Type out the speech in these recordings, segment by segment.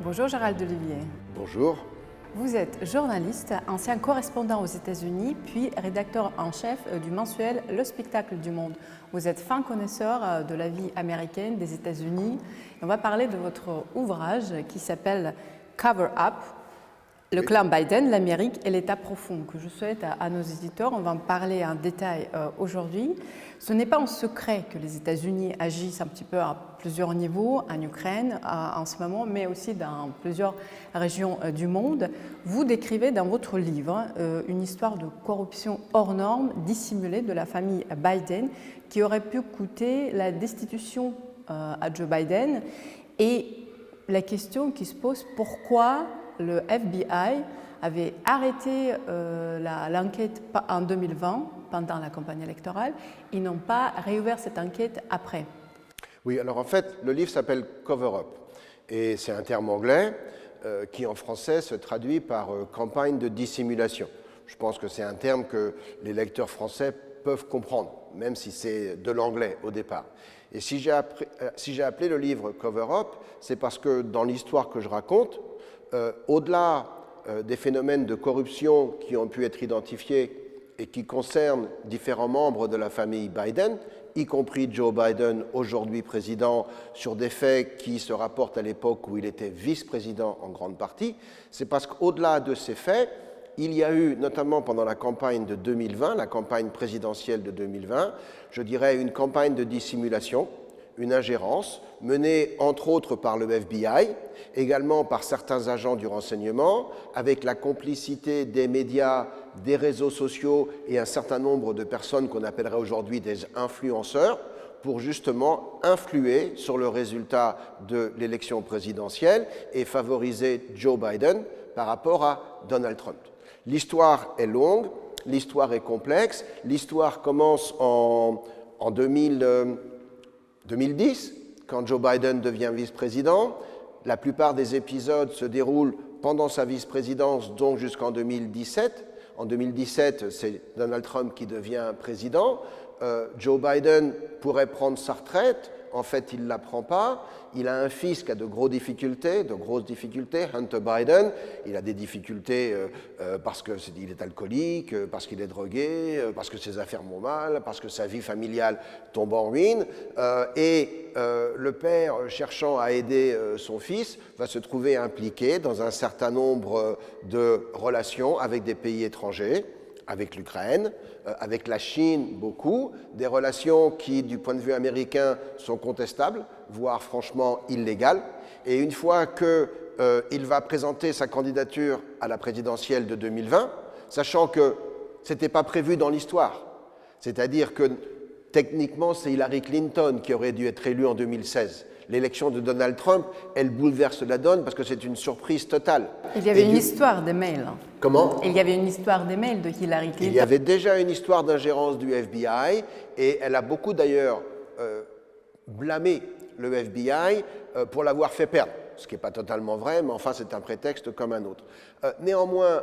Bonjour Gérald Olivier. Bonjour. Vous êtes journaliste, ancien correspondant aux États-Unis, puis rédacteur en chef du mensuel Le Spectacle du Monde. Vous êtes fin connaisseur de la vie américaine des États-Unis. On va parler de votre ouvrage qui s'appelle Cover Up, le clan Biden, l'Amérique et l'État profond, que je souhaite à nos éditeurs. On va en parler en détail aujourd'hui. Ce n'est pas un secret que les États-Unis agissent un petit peu à plusieurs niveaux, en Ukraine en ce moment, mais aussi dans plusieurs régions du monde. Vous décrivez dans votre livre une histoire de corruption hors norme, dissimulée de la famille Biden, qui aurait pu coûter la destitution à Joe Biden. Et la question qui se pose, pourquoi le FBI avait arrêté l'enquête en 2020, pendant la campagne électorale. Ils n'ont pas réouvert cette enquête après. Oui, alors en fait, le livre s'appelle Cover Up. Et c'est un terme anglais qui en français se traduit par campagne de dissimulation. Je pense que c'est un terme que les lecteurs français peuvent comprendre, même si c'est de l'anglais au départ. Et si j'ai appelé le livre Cover Up, c'est parce que dans l'histoire que je raconte, au-delà des phénomènes de corruption qui ont pu être identifiés et qui concernent différents membres de la famille Biden, y compris Joe Biden, aujourd'hui président, sur des faits qui se rapportent à l'époque où il était vice-président en grande partie, c'est parce qu'au-delà de ces faits, il y a eu, notamment pendant la campagne de 2020, la campagne présidentielle de 2020, je dirais une campagne de dissimulation, une ingérence menée entre autres par le FBI, également par certains agents du renseignement, avec la complicité des médias, des réseaux sociaux et un certain nombre de personnes qu'on appellerait aujourd'hui des influenceurs, pour justement influer sur le résultat de l'élection présidentielle et favoriser Joe Biden par rapport à Donald Trump. L'histoire est longue, l'histoire est complexe, l'histoire commence en 2010, quand Joe Biden devient vice-président. La plupart des épisodes se déroulent pendant sa vice-présidence, donc jusqu'en 2017. En 2017, c'est Donald Trump qui devient président. Joe Biden pourrait prendre sa retraite. En fait, il ne la prend pas. Il a un fils qui a de grosses difficultés, Hunter Biden. Il a des difficultés parce qu'il est alcoolique, parce qu'il est drogué, parce que ses affaires vont mal, parce que sa vie familiale tombe en ruine. Le père, cherchant à aider son fils, va se trouver impliqué dans un certain nombre de relations avec des pays étrangers, avec l'Ukraine, avec la Chine beaucoup, des relations qui, du point de vue américain, sont contestables, voire franchement illégales. Et une fois qu'il va présenter sa candidature à la présidentielle de 2020, sachant que ce n'était pas prévu dans l'histoire, c'est-à-dire que techniquement, c'est Hillary Clinton qui aurait dû être élue en 2016. L'élection de Donald Trump, elle bouleverse la donne parce que c'est une surprise totale. Il y avait une histoire des mails. Comment ? Il y avait une histoire des mails de Hillary Clinton. Il y avait déjà une histoire d'ingérence du FBI et elle a beaucoup d'ailleurs blâmé le FBI pour l'avoir fait perdre. Ce qui n'est pas totalement vrai, mais enfin c'est un prétexte comme un autre. Néanmoins,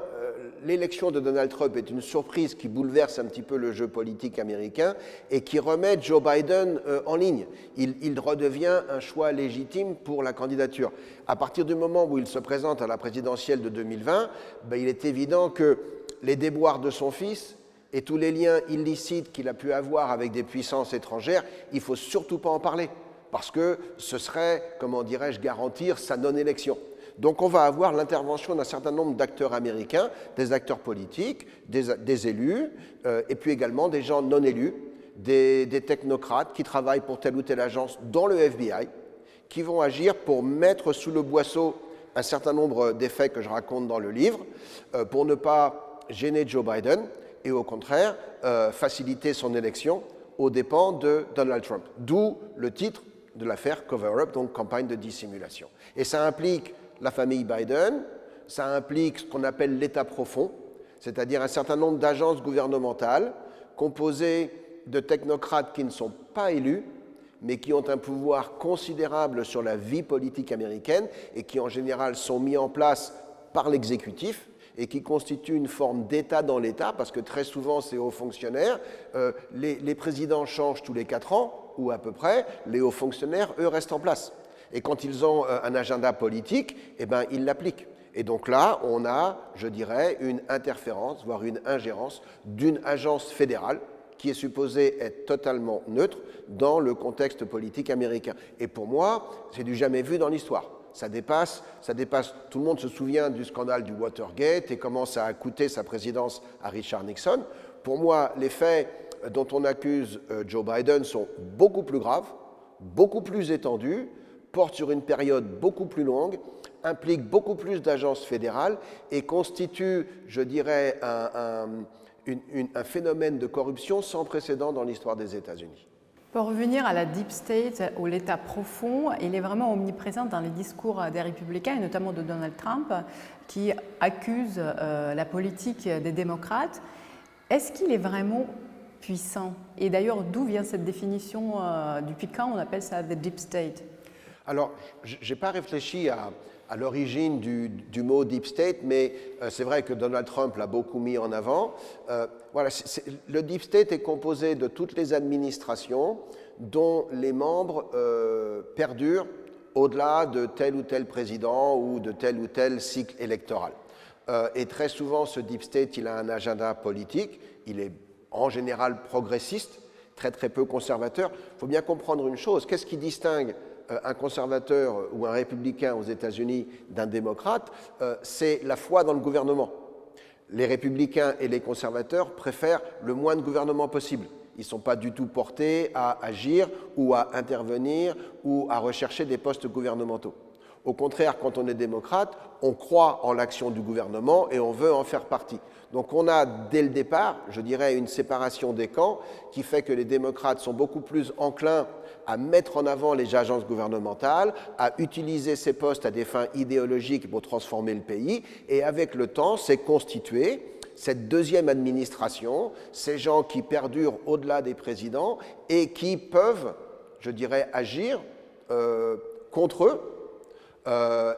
l'élection de Donald Trump est une surprise qui bouleverse un petit peu le jeu politique américain et qui remet Joe Biden en ligne. Il redevient un choix légitime pour la candidature. À partir du moment où il se présente à la présidentielle de 2020, il est évident que les déboires de son fils et tous les liens illicites qu'il a pu avoir avec des puissances étrangères, il ne faut surtout pas en parler, parce que ce serait, comment dirais-je, garantir sa non-élection. Donc on va avoir l'intervention d'un certain nombre d'acteurs américains, des acteurs politiques, des élus, et puis également des gens non élus, des technocrates qui travaillent pour telle ou telle agence dans le FBI, qui vont agir pour mettre sous le boisseau un certain nombre d'effets que je raconte dans le livre, pour ne pas gêner Joe Biden, et au contraire, faciliter son élection aux dépens de Donald Trump. D'où le titre de l'affaire Cover Up, donc campagne de dissimulation. Et ça implique la famille Biden, ça implique ce qu'on appelle l'État profond, c'est-à-dire un certain nombre d'agences gouvernementales composées de technocrates qui ne sont pas élus, mais qui ont un pouvoir considérable sur la vie politique américaine et qui en général sont mis en place par l'exécutif et qui constituent une forme d'État dans l'État, parce que très souvent, ces hauts fonctionnaires, les présidents changent tous les 4 ans, ou à peu près, les hauts fonctionnaires, eux, restent en place. Et quand ils ont un agenda politique, eh ben, ils l'appliquent. Et donc là, on a, je dirais, une interférence, voire une ingérence d'une agence fédérale qui est supposée être totalement neutre dans le contexte politique américain. Et pour moi, c'est du jamais vu dans l'histoire. Ça dépasse, tout le monde se souvient du scandale du Watergate et comment ça a coûté sa présidence à Richard Nixon. Pour moi, les faits dont on accuse Joe Biden sont beaucoup plus graves, beaucoup plus étendus, portent sur une période beaucoup plus longue, impliquent beaucoup plus d'agences fédérales et constituent, je dirais, un phénomène de corruption sans précédent dans l'histoire des États-Unis. Pour revenir à la Deep State ou l'État profond, il est vraiment omniprésent dans les discours des républicains, et notamment de Donald Trump, qui accuse la politique des démocrates. Est-ce qu'il est vraiment puissant? Et d'ailleurs, d'où vient cette définition, depuis quand on appelle ça the Deep State? Alors, je n'ai pas réfléchi à l'origine du mot Deep State, mais c'est vrai que Donald Trump l'a beaucoup mis en avant. Voilà, le Deep State est composé de toutes les administrations dont les membres perdurent au-delà de tel ou tel président ou de tel ou tel cycle électoral. Et très souvent, ce Deep State, il a un agenda politique, il est en général progressiste, très très peu conservateur. Il faut bien comprendre une chose, qu'est-ce qui distingue un conservateur ou un républicain aux États-Unis d'un démocrate? C'est la foi dans le gouvernement. Les républicains et les conservateurs préfèrent le moins de gouvernement possible. Ils ne sont pas du tout portés à agir ou à intervenir ou à rechercher des postes gouvernementaux. Au contraire, quand on est démocrate, on croit en l'action du gouvernement et on veut en faire partie. Donc on a dès le départ, je dirais, une séparation des camps qui fait que les démocrates sont beaucoup plus enclins à mettre en avant les agences gouvernementales, à utiliser ces postes à des fins idéologiques pour transformer le pays. Et avec le temps, s'est constituée cette deuxième administration, ces gens qui perdurent au-delà des présidents et qui peuvent, je dirais, agir contre eux,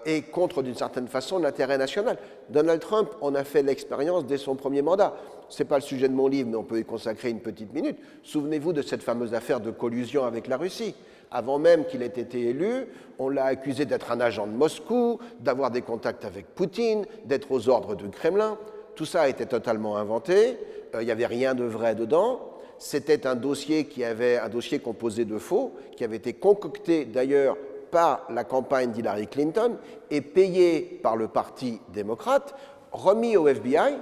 et contre, d'une certaine façon, l'intérêt national. Donald Trump en a fait l'expérience dès son premier mandat. Ce n'est pas le sujet de mon livre, mais on peut y consacrer une petite minute. Souvenez-vous de cette fameuse affaire de collusion avec la Russie. Avant même qu'il ait été élu, on l'a accusé d'être un agent de Moscou, d'avoir des contacts avec Poutine, d'être aux ordres du Kremlin. Tout ça a été totalement inventé, il n'y avait rien de vrai dedans. C'était un dossier composé de faux, qui avait été concocté d'ailleurs par la campagne d'Hillary Clinton et payé par le Parti démocrate, remis au FBI.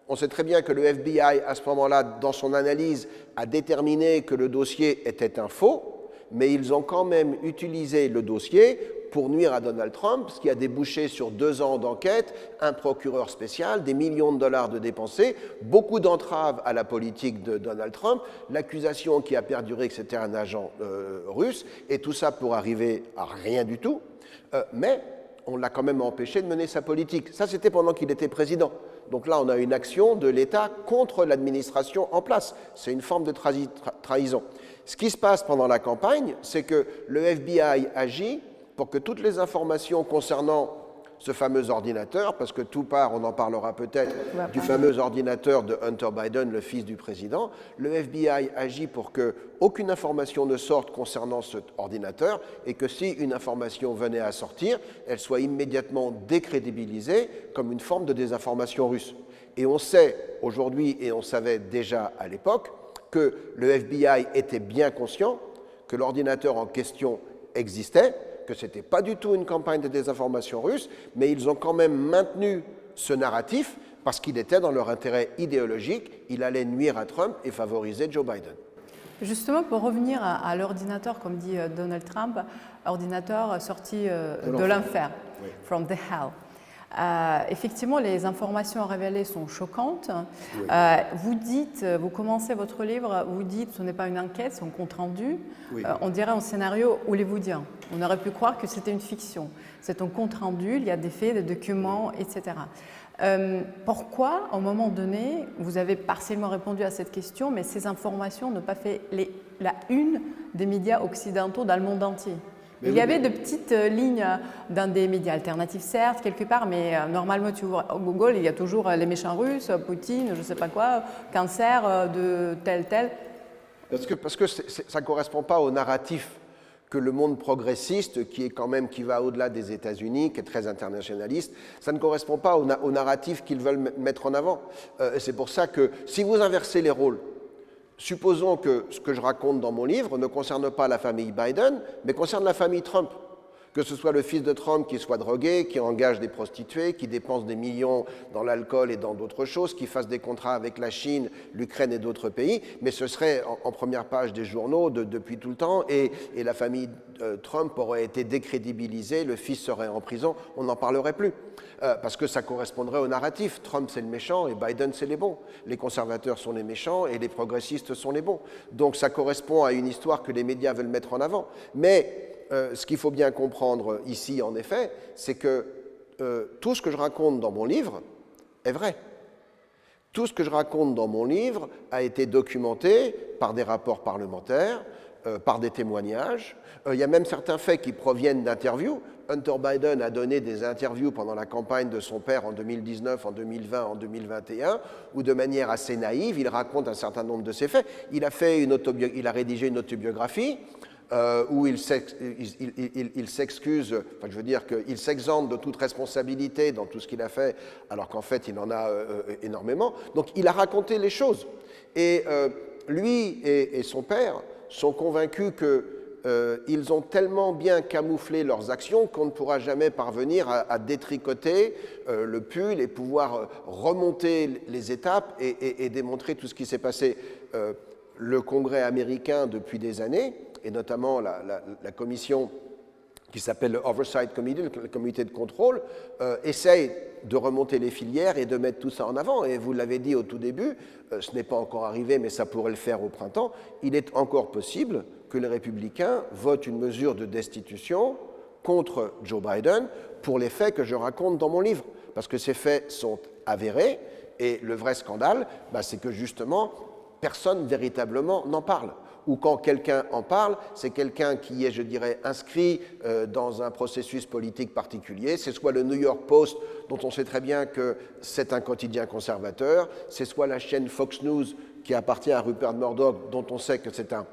On sait très bien que le FBI, à ce moment-là, dans son analyse, a déterminé que le dossier était un faux, mais ils ont quand même utilisé le dossier pour nuire à Donald Trump, ce qui a débouché sur 2 ans d'enquête, un procureur spécial, des millions de dollars de dépensés, beaucoup d'entraves à la politique de Donald Trump, l'accusation qui a perduré que c'était un agent russe, et tout ça pour arriver à rien du tout. Mais on l'a quand même empêché de mener sa politique. Ça, c'était pendant qu'il était président. Donc là, on a une action de l'État contre l'administration en place. C'est une forme de trahison. Ce qui se passe pendant la campagne, c'est que le FBI agit pour que toutes les informations concernant ce fameux ordinateur, parce que tout part, on en parlera peut-être, du fameux ordinateur de Hunter Biden, le fils du président, le FBI agit pour qu'aucune information ne sorte concernant cet ordinateur et que si une information venait à sortir, elle soit immédiatement décrédibilisée comme une forme de désinformation russe. Et on sait aujourd'hui, et on savait déjà à l'époque, que le FBI était bien conscient que l'ordinateur en question existait, que ce n'était pas du tout une campagne de désinformation russe, mais ils ont quand même maintenu ce narratif parce qu'il était dans leur intérêt idéologique, il allait nuire à Trump et favoriser Joe Biden. Justement, pour revenir à l'ordinateur, comme dit Donald Trump, ordinateur sorti de l'enfer, oui. From the hell. Effectivement, les informations révélées sont choquantes. Oui. Vous commencez votre livre, vous dites ce n'est pas une enquête, c'est un compte-rendu. Oui. On dirait un scénario hollywoodien. On aurait pu croire que c'était une fiction. C'est un compte-rendu, il y a des faits, des documents, etc. Pourquoi, à un moment donné, vous avez partiellement répondu à cette question, mais ces informations n'ont pas fait la une des médias occidentaux dans le monde entier? Il y avait de petites lignes dans des médias alternatifs, certes, quelque part, mais normalement, tu ouvres Google, il y a toujours les méchants russes, Poutine, je ne sais pas quoi, cancer de tel. Parce que ça ne correspond pas au narratif que le monde progressiste, qui va au-delà des États-Unis, qui est très internationaliste, ça ne correspond pas au narratif qu'ils veulent mettre en avant. C'est pour ça que si vous inversez les rôles, supposons que ce que je raconte dans mon livre ne concerne pas la famille Biden, mais concerne la famille Trump. Que ce soit le fils de Trump qui soit drogué, qui engage des prostituées, qui dépense des millions dans l'alcool et dans d'autres choses, qui fasse des contrats avec la Chine, l'Ukraine et d'autres pays, mais ce serait en première page des journaux depuis tout le temps, et la famille Trump aurait été décrédibilisée, le fils serait en prison, on n'en parlerait plus. Parce que ça correspondrait au narratif. Trump, c'est le méchant et Biden, c'est les bons. Les conservateurs sont les méchants et les progressistes sont les bons. Donc ça correspond à une histoire que les médias veulent mettre en avant. Mais ce qu'il faut bien comprendre ici, en effet, c'est que tout ce que je raconte dans mon livre est vrai. Tout ce que je raconte dans mon livre a été documenté par des rapports parlementaires, par des témoignages. Il y a même certains faits qui proviennent d'interviews. Hunter Biden a donné des interviews pendant la campagne de son père en 2019, en 2020, en 2021, où de manière assez naïve, il raconte un certain nombre de ces faits. Il a rédigé une autobiographie où il s'excuse, enfin je veux dire qu'il s'exempte de toute responsabilité dans tout ce qu'il a fait, alors qu'en fait il en a énormément. Donc il a raconté les choses. Et lui et son père sont convaincus qu'ils ont tellement bien camouflé leurs actions qu'on ne pourra jamais parvenir à détricoter le pull et pouvoir remonter les étapes et démontrer tout ce qui s'est passé. Le Congrès américain, depuis des années, et notamment la commission qui s'appelle le Oversight Committee, le comité de contrôle, essaye de remonter les filières et de mettre tout ça en avant. Et vous l'avez dit au tout début, ce n'est pas encore arrivé, mais ça pourrait le faire au printemps, il est encore possible que les républicains votent une mesure de destitution contre Joe Biden pour les faits que je raconte dans mon livre. Parce que ces faits sont avérés, et le vrai scandale, c'est que justement, personne véritablement n'en parle. Ou quand quelqu'un en parle, c'est quelqu'un qui est, je dirais, inscrit dans un processus politique particulier. C'est soit le New York Post, dont on sait très bien que c'est un quotidien conservateur, c'est soit la chaîne Fox News, qui appartient à Rupert Murdoch, dont on sait que c'est un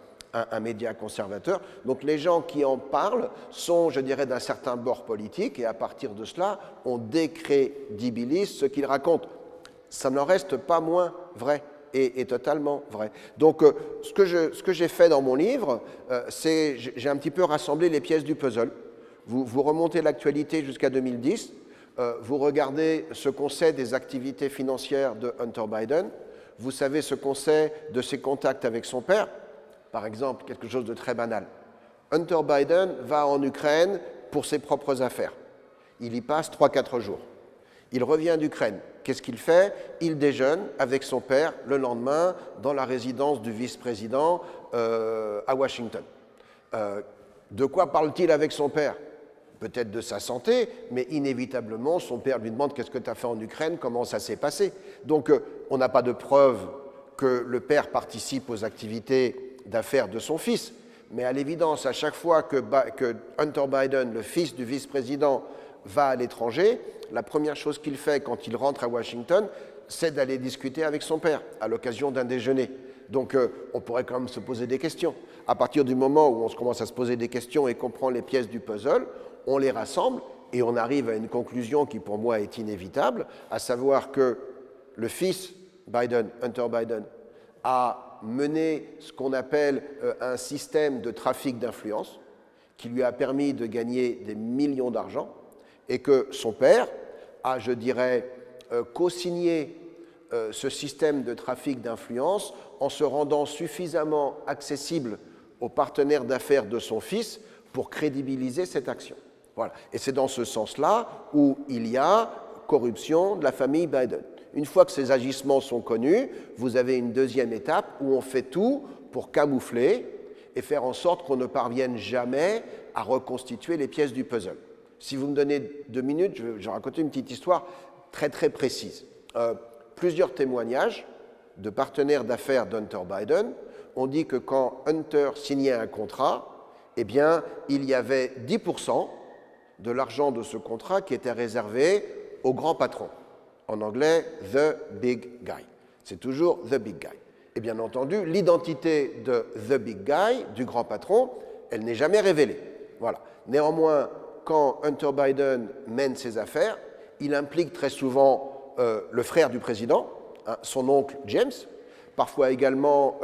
média conservateur. Donc les gens qui en parlent sont, je dirais, d'un certain bord politique, et à partir de cela, on décrédibilise ce qu'ils racontent. Ça n'en reste pas moins vrai. Est totalement vrai. Donc, ce que j'ai fait dans mon livre, c'est j'ai un petit peu rassemblé les pièces du puzzle. Vous remontez l'actualité jusqu'à 2010, vous regardez ce qu'on sait des activités financières de Hunter Biden, vous savez ce qu'on sait de ses contacts avec son père, par exemple, quelque chose de très banal. Hunter Biden va en Ukraine pour ses propres affaires. Il y passe 3-4 jours. Il revient d'Ukraine. Qu'est-ce qu'il fait? Il déjeune avec son père le lendemain dans la résidence du vice-président à Washington. De quoi parle-t-il avec son père? Peut-être de sa santé, mais inévitablement, son père lui demande « Qu'est-ce que tu as fait en Ukraine? Comment ça s'est passé ?» Donc, on n'a pas de preuve que le père participe aux activités d'affaires de son fils, mais à l'évidence, à chaque fois que Hunter Biden, le fils du vice-président, va à l'étranger, la première chose qu'il fait quand il rentre à Washington, c'est d'aller discuter avec son père à l'occasion d'un déjeuner. Donc on pourrait quand même se poser des questions. À partir du moment où on commence à se poser des questions et comprend les pièces du puzzle, on les rassemble et on arrive à une conclusion qui pour moi est inévitable, à savoir que le fils Biden, Hunter Biden, a mené ce qu'on appelle un système de trafic d'influence qui lui a permis de gagner des millions d'argent, et que son père a, je dirais, co-signé ce système de trafic d'influence en se rendant suffisamment accessible aux partenaires d'affaires de son fils pour crédibiliser cette action. Voilà. Et c'est dans ce sens-là où il y a corruption de la famille Biden. Une fois que ces agissements sont connus, vous avez une deuxième étape où on fait tout pour camoufler et faire en sorte qu'on ne parvienne jamais à reconstituer les pièces du puzzle. Si vous me donnez 2 minutes, je vais raconter une petite histoire très très précise. Plusieurs témoignages de partenaires d'affaires d'Hunter Biden ont dit que quand Hunter signait un contrat, eh bien, il y avait 10% de l'argent de ce contrat qui était réservé au grand patron. En anglais, the big guy. C'est toujours the big guy. Et bien entendu, l'identité de the big guy, du grand patron, elle n'est jamais révélée. Voilà. Néanmoins, quand Hunter Biden mène ses affaires, il implique très souvent le frère du président, hein, son oncle James, parfois également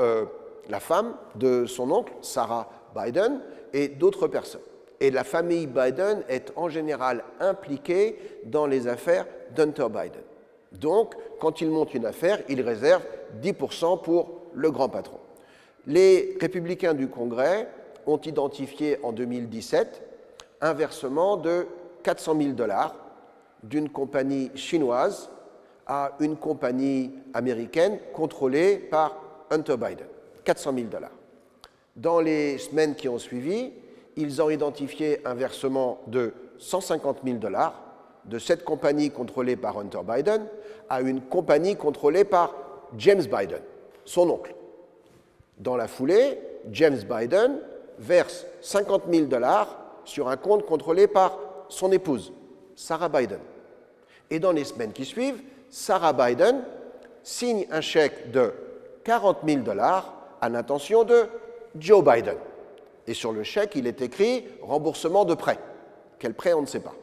la femme de son oncle, Sarah Biden, et d'autres personnes. Et la famille Biden est en général impliquée dans les affaires d'Hunter Biden. Donc, quand il monte une affaire, il réserve 10% pour le grand patron. Les républicains du Congrès ont identifié en 2017 un versement de 400 000 $ d'une compagnie chinoise à une compagnie américaine contrôlée par Hunter Biden. 400 000 $. Dans les semaines qui ont suivi, ils ont identifié un versement de 150 000 $ de cette compagnie contrôlée par Hunter Biden à une compagnie contrôlée par James Biden, son oncle. Dans la foulée, James Biden verse 50 000 $ sur un compte contrôlé par son épouse, Sarah Biden. Et dans les semaines qui suivent, Sarah Biden signe un chèque de 40 000 $ à l'intention de Joe Biden. Et sur le chèque, il est écrit « remboursement de prêt ». Quel prêt, on ne sait pas.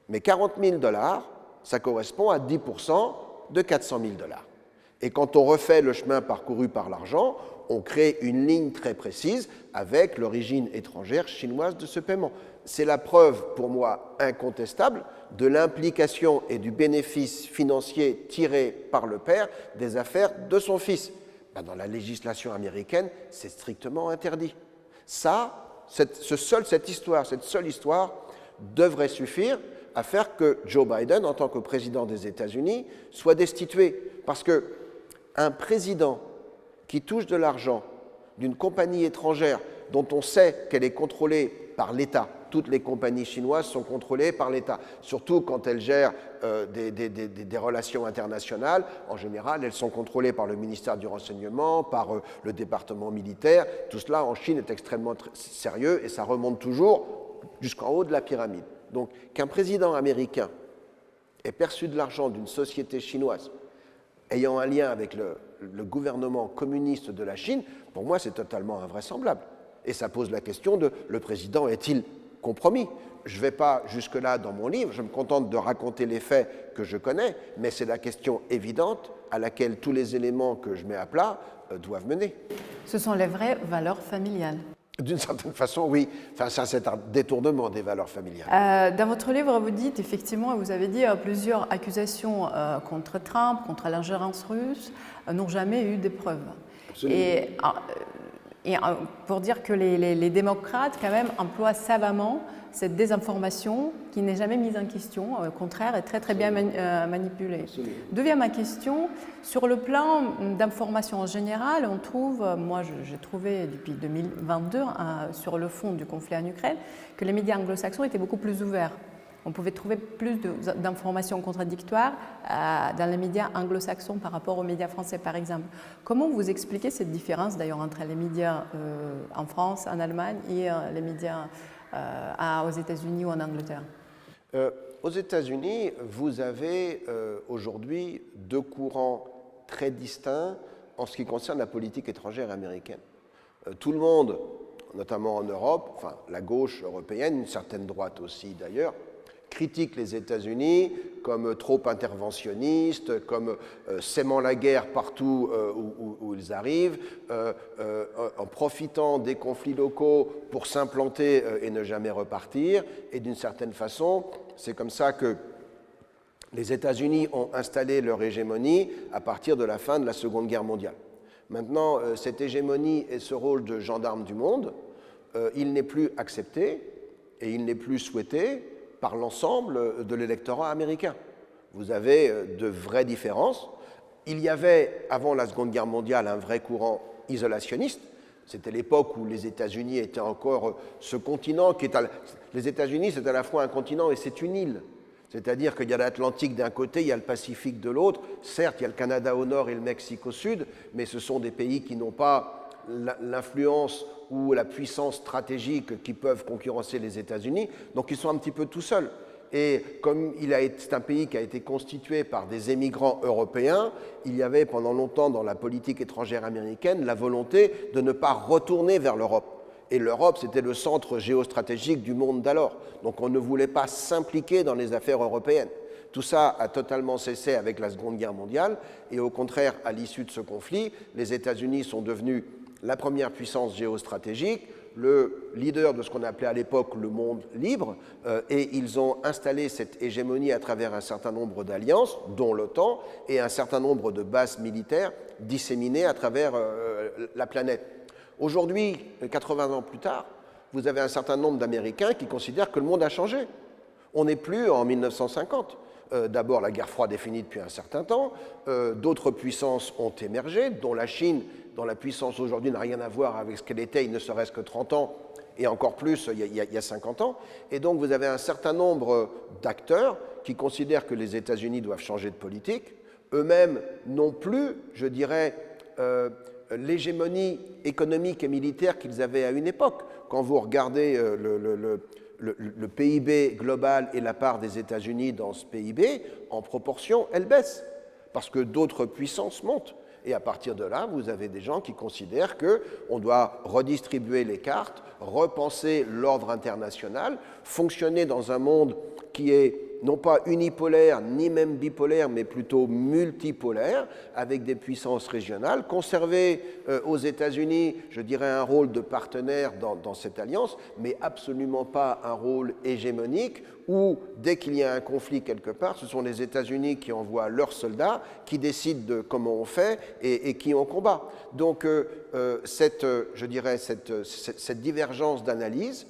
Mais 40 000 $, ça correspond à 10% de 400 000 $. Et quand on refait le chemin parcouru par l'argent, on crée une ligne très précise avec l'origine étrangère chinoise de ce paiement. C'est la preuve, pour moi, incontestable de l'implication et du bénéfice financier tiré par le père des affaires de son fils. Ben, dans la législation américaine, c'est strictement interdit. Cette seule histoire devrait suffire à faire que Joe Biden, en tant que président des États-Unis, soit destitué. Parce qu'un président qui touche de l'argent d'une compagnie étrangère dont on sait qu'elle est contrôlée par l'État, toutes les compagnies chinoises sont contrôlées par l'État, surtout quand elles gèrent des relations internationales. En général, elles sont contrôlées par le ministère du Renseignement, par le département militaire. Tout cela, en Chine, est extrêmement sérieux et ça remonte toujours jusqu'en haut de la pyramide. Donc, qu'un président américain ait perçu de l'argent d'une société chinoise ayant un lien avec le gouvernement communiste de la Chine, pour moi, c'est totalement invraisemblable. Et ça pose la question de le président est-il compromis? Je ne vais pas jusque-là dans mon livre, je me contente de raconter les faits que je connais, mais c'est la question évidente à laquelle tous les éléments que je mets à plat doivent mener. Ce sont les vraies valeurs familiales. D'une certaine façon, oui. Enfin, ça, c'est un détournement des valeurs familiales. Dans votre livre, vous dites effectivement, vous avez dit plusieurs accusations contre Trump, contre l'ingérence russe, n'ont jamais eu de preuves. Et pour dire que les démocrates, quand même, emploient savamment cette désinformation qui n'est jamais mise en question, au contraire, est très bien manipulée. Absolument. D'où vient ma question. Sur le plan d'information en général, on trouve, moi j'ai trouvé depuis 2022, sur le fond du conflit en Ukraine, que les médias anglo-saxons étaient beaucoup plus ouverts. On pouvait trouver plus d'informations contradictoires dans les médias anglo-saxons par rapport aux médias français, par exemple. Comment vous expliquez cette différence, d'ailleurs, entre les médias en France, en Allemagne et les médias aux États-Unis ou en Angleterre? Aux États-Unis, vous avez aujourd'hui deux courants très distincts en ce qui concerne la politique étrangère américaine. Tout le monde, notamment en Europe, enfin la gauche européenne, une certaine droite aussi d'ailleurs, critique les États-Unis comme trop interventionnistes, comme sèmant la guerre partout où ils arrivent, en profitant des conflits locaux pour s'implanter et ne jamais repartir. Et d'une certaine façon, c'est comme ça que les États-Unis ont installé leur hégémonie à partir de la fin de la Seconde Guerre mondiale. Maintenant, cette hégémonie et ce rôle de gendarme du monde, il n'est plus accepté et il n'est plus souhaité par l'ensemble de l'électorat américain. Vous avez de vraies différences. Il y avait, avant la Seconde Guerre mondiale, un vrai courant isolationniste. C'était l'époque où les États-Unis étaient encore ce continent qui est... Les États-Unis, c'est à la fois un continent et c'est une île. C'est-à-dire qu'il y a l'Atlantique d'un côté, il y a le Pacifique de l'autre. Certes, il y a le Canada au nord et le Mexique au sud, mais ce sont des pays qui n'ont pas l'influence ou la puissance stratégique qui peuvent concurrencer les États-Unis, donc ils sont un petit peu tout seuls. Et comme c'est un pays qui a été constitué par des émigrants européens, il y avait pendant longtemps dans la politique étrangère américaine la volonté de ne pas retourner vers l'Europe. Et l'Europe, c'était le centre géostratégique du monde d'alors. Donc on ne voulait pas s'impliquer dans les affaires européennes. Tout ça a totalement cessé avec la Seconde Guerre mondiale. Et au contraire, à l'issue de ce conflit, les États-Unis sont devenus la première puissance géostratégique, le leader de ce qu'on appelait à l'époque le monde libre, et ils ont installé cette hégémonie à travers un certain nombre d'alliances, dont l'OTAN, et un certain nombre de bases militaires disséminées à travers la planète. Aujourd'hui, 80 ans plus tard, vous avez un certain nombre d'Américains qui considèrent que le monde a changé. On n'est plus en 1950. D'abord, la guerre froide est finie depuis un certain temps. D'autres puissances ont émergé, dont la Chine, dont la puissance aujourd'hui n'a rien à voir avec ce qu'elle était il ne serait-ce que 30 ans, et encore plus il y a 50 ans. Et donc, vous avez un certain nombre d'acteurs qui considèrent que les États-Unis doivent changer de politique. Eux-mêmes n'ont plus, je dirais, l'hégémonie économique et militaire qu'ils avaient à une époque. Quand vous regardez le PIB global et la part des États-Unis dans ce PIB, en proportion, elle baisse, parce que d'autres puissances montent. Et à partir de là, vous avez des gens qui considèrent qu'on doit redistribuer les cartes, repenser l'ordre international, fonctionner dans un monde qui est non pas unipolaire, ni même bipolaire, mais plutôt multipolaire, avec des puissances régionales, conserver aux États-Unis, je dirais, un rôle de partenaire dans cette alliance, mais absolument pas un rôle hégémonique, où, dès qu'il y a un conflit quelque part, ce sont les États-Unis qui envoient leurs soldats, qui décident de comment on fait et qui on combat. Donc, cette divergence d'analyse,